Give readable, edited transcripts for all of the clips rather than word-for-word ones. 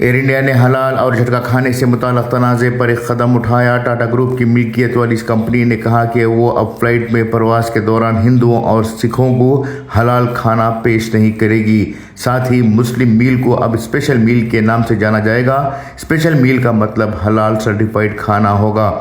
Year India نے حلال اور جھٹکا کھانے سے متعلق تنازع پر ایک قدم اٹھایا۔ ٹاٹا گروپ کی ملکیت والی اس کمپنی نے کہا کہ وہ اب فلائٹ میں پرواز کے دوران ہندوؤں اور سکھوں کو حلال کھانا پیش نہیں کرے گی۔ ساتھ ہی مسلم میل کو اب اسپیشل میل کے نام سے جانا جائے گا۔ اسپیشل میل کا مطلب حلال سرٹیفائیڈ کھانا ہوگا۔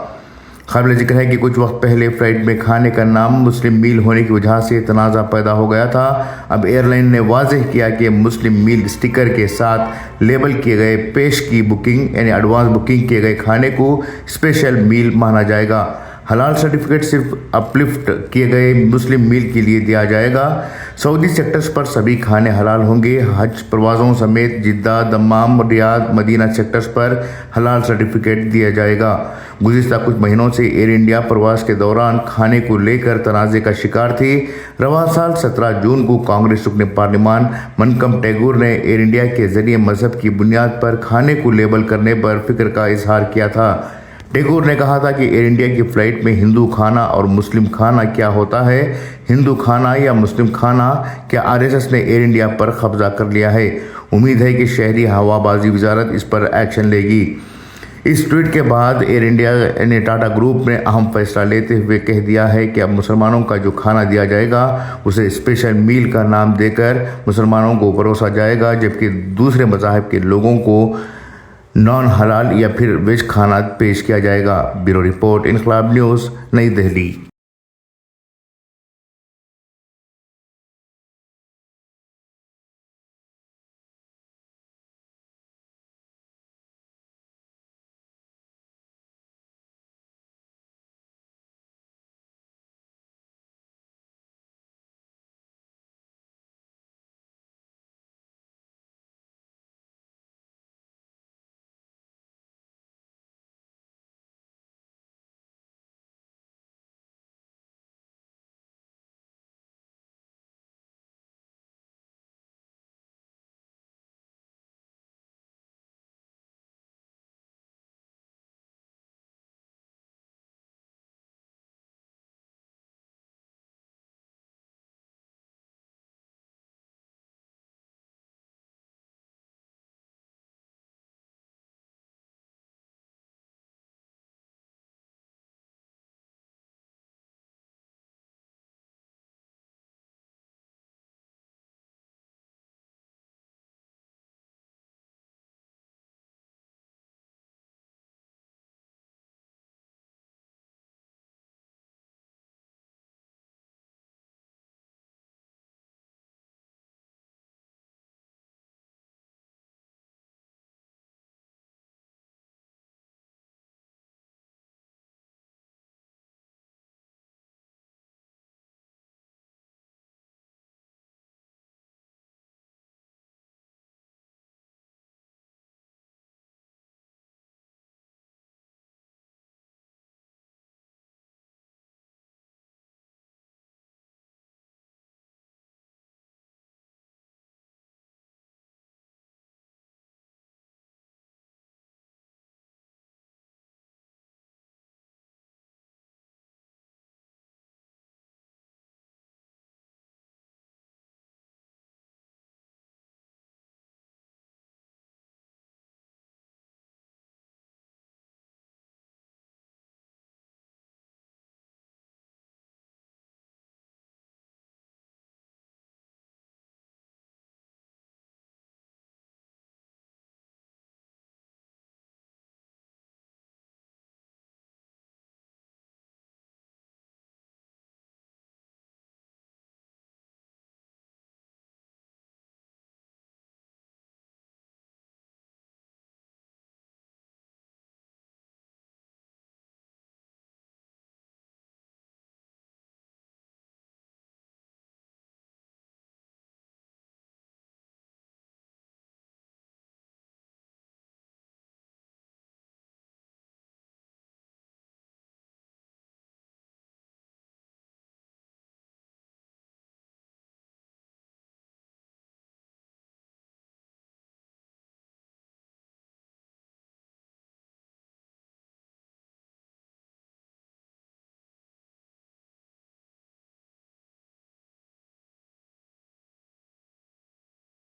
قابل ذکر ہے کہ کچھ وقت پہلے فلائٹ میں کھانے کا نام مسلم میل ہونے کی وجہ سے تنازع پیدا ہو گیا تھا۔ اب ایئر لائن نے واضح کیا کہ مسلم میل اسٹیکر کے ساتھ لیبل کیے گئے پیش کی بکنگ یعنی ایڈوانس بکنگ کیے گئے کھانے کو اسپیشل میل مانا جائے گا۔ حلال سرٹیفکیٹ صرف اپلفٹ کیے گئے مسلم میل کے لیے دیا جائے گا۔ سعودی سیکٹرز پر سبھی کھانے حلال ہوں گے۔ حج پروازوں سمیت جدہ، دمام، ریاض، مدینہ سیکٹرز پر حلال سرٹیفکیٹ دیا جائے گا۔ گزشتہ کچھ مہینوں سے ایئر انڈیا پرواز کے دوران کھانے کو لے کر تنازع کا شکار تھی۔ رواں سال 17 جون کو کانگریس رکن پارلیمان منکم ٹیگور نے ایئر انڈیا کے ذریعے مذہب کی بنیاد پر کھانے کو لیبل کرنے پر فکر کا اظہار کیا تھا۔ ٹیگور نے کہا تھا کہ ایئر انڈیا کی فلائٹ میں ہندو کھانا اور مسلم کھانا کیا ہوتا ہے؟ ہندو کھانا یا مسلم کھانا؟ کیا RSS نے ایئر انڈیا پر قبضہ کر لیا ہے؟ امید ہے کہ شہری ہوا بازی وزارت اس پر ایکشن لے گی۔ اس ٹویٹ کے بعد ایئر انڈیا نے ٹاٹا گروپ نے اہم فیصلہ لیتے ہوئے کہہ دیا ہے کہ اب مسلمانوں کا جو کھانا دیا جائے گا اسے اسپیشل میل کا نام دے کر مسلمانوں کو پروسا جائے گا، جبکہ دوسرے مذاہب کے لوگوں کو نان حلال یا پھر ویج کھانا پیش کیا جائے گا۔ بیورو رپورٹ، انقلاب نیوز، نئی دہلی۔